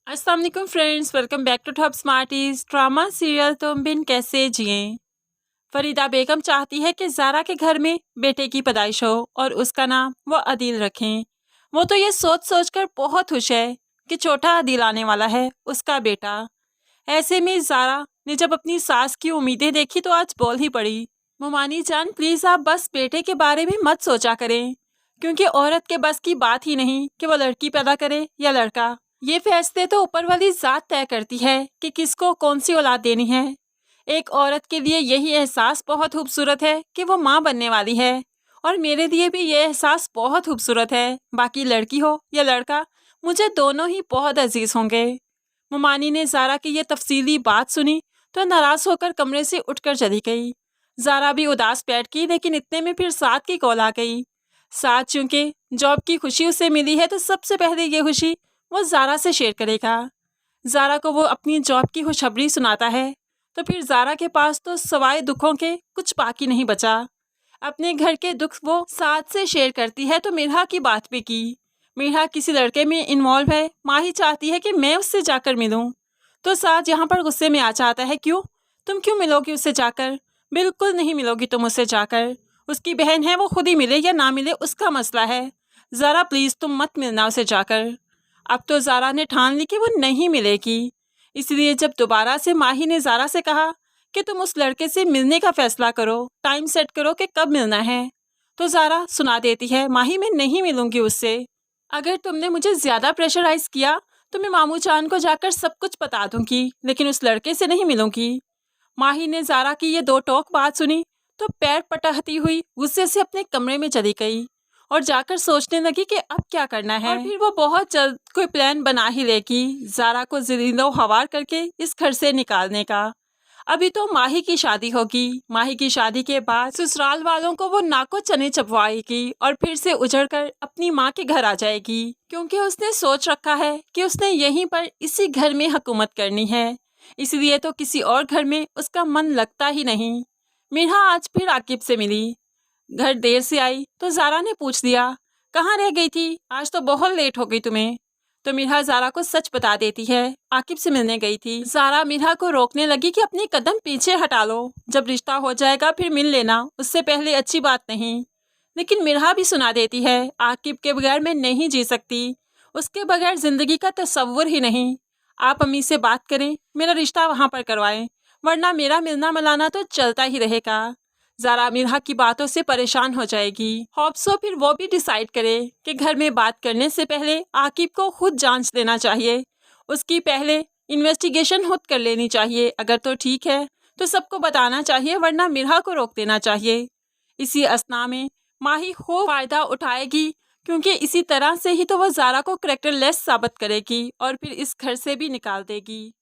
अस्सलाम वालेकुम friends, welcome back to top smarties. Drama serial Tum Bin कैसे जिए। फरीदा बेगम चाहती है कि ज़ारा के घर में बेटे की पैदाइश हो और उसका नाम वो अदील रखें। वो तो ये सोच सोच कर बहुत खुश है कि छोटा अदील आने वाला है, उसका बेटा। ऐसे में ज़ारा ने जब अपनी सास की उम्मीदें देखी तो आज बोल ही पड़ी, मुमानी जान प्लीज़ आप बस बेटे के बारे में मत सोचा करें, क्योंकि औरत के बस की बात ही नहीं कि वो लड़की पैदा करे या लड़का। ये फैसले तो ऊपर वाली ज़ात तय करती है कि किसको कौन सी औलाद देनी है। एक औरत के लिए यही एहसास बहुत खूबसूरत है कि वो माँ बनने वाली है, और मेरे लिए भी ये एहसास बहुत खूबसूरत है। बाकी लड़की हो या लड़का, मुझे दोनों ही बहुत अजीज होंगे। मुमानी ने ज़ारा की ये तफसीली बात सुनी तो नाराज़ होकर कमरे से उठकर चली गई। ज़ारा भी उदास बैठ गई, लेकिन इतने में फिर साथ की कॉल आ गई। साथ चूंकि जॉब की खुशी उसे मिली है तो सबसे पहले ये खुशी वो ज़ारा से शेयर करेगा। ज़ारा को वो अपनी जॉब की खुशखबरी सुनाता है तो फिर ज़ारा के पास तो सवाए दुखों के कुछ बाकी नहीं बचा। अपने घर के दुख वो साथ से शेयर करती है तो मिरहा की बात भी की। मिरहा किसी लड़के में इन्वॉल्व है, माही चाहती है कि मैं उससे जाकर मिलूं। तो साथ यहाँ पर गुस्से में आ जाता है, क्यों, तुम क्यों मिलोगी उससे जाकर? बिल्कुल नहीं मिलोगी तुम उससे जाकर। उसकी बहन है, वो खुद ही मिले या ना मिले उसका मसला है। ज़रा प्लीज़ तुम मत मिलना उसे जाकर। अब तो ज़ारा ने ठान ली कि वो नहीं मिलेगी। इसलिए जब दोबारा से माही ने ज़ारा से कहा कि तुम उस लड़के से मिलने का फैसला करो, टाइम सेट करो कि कब मिलना है, तो ज़ारा सुना देती है, माही मैं नहीं मिलूंगी उससे। अगर तुमने मुझे ज़्यादा प्रेशराइज किया तो मैं मामू चांद को जाकर सब कुछ बता दूंगी, लेकिन उस लड़के से नहीं मिलूंगी। माही ने ज़ारा की ये दो टोक बात सुनी तो पैर पटकती हुई गुस्से से अपने कमरे में चली गई और जाकर सोचने लगी कि अब क्या करना है। और फिर वो बहुत जल्द कोई प्लान बना ही लेगी ज़ारा को ज़लीलो हवार करके इस घर से निकालने का। अभी तो माही की शादी होगी। माही की शादी के बाद ससुराल वालों को वो नाको चने चबवाएगी और फिर से उजड़कर अपनी माँ के घर आ जाएगी, क्योंकि उसने सोच रखा है कि उसने यहीं पर इसी घर में हुकूमत करनी है। इसलिए तो किसी और घर में उसका मन लगता ही नहीं। मिरहा आज फिर आकिब से मिली। घर देर से आई तो ज़ारा ने पूछ दिया, कहाँ रह गई थी, आज तो बहुत लेट हो गई तुम्हें। तो मिरहा ज़ारा को सच बता देती है, आकिब से मिलने गई थी। ज़ारा मिरहा को रोकने लगी कि अपने कदम पीछे हटा लो, जब रिश्ता हो जाएगा फिर मिल लेना, उससे पहले अच्छी बात नहीं। लेकिन मिरहा भी सुना देती है, आकिब के बगैर मैं नहीं जी सकती, उसके बगैर जिंदगी का तस्वुर ही नहीं। आप अम्मी से बात करें, मेरा रिश्ता वहाँ पर करवाएं, वरना मेरा मिलना मिलाना तो चलता ही रहेगा। ज़ारा मिरहा की बातों से परेशान हो जाएगी। होप्सो फिर वो भी डिसाइड करे कि घर में बात करने से पहले आकिब को खुद जांच लेना चाहिए, उसकी पहले इन्वेस्टिगेशन खुद कर लेनी चाहिए। अगर तो ठीक है तो सबको बताना चाहिए, वरना मिरहा को रोक देना चाहिए। इसी असना में माही खूब फ़ायदा उठाएगी, क्योंकि इसी तरह से ही तो वह ज़ारा को करेक्टरलेस साबित करेगी और फिर इस घर से भी निकाल देगी।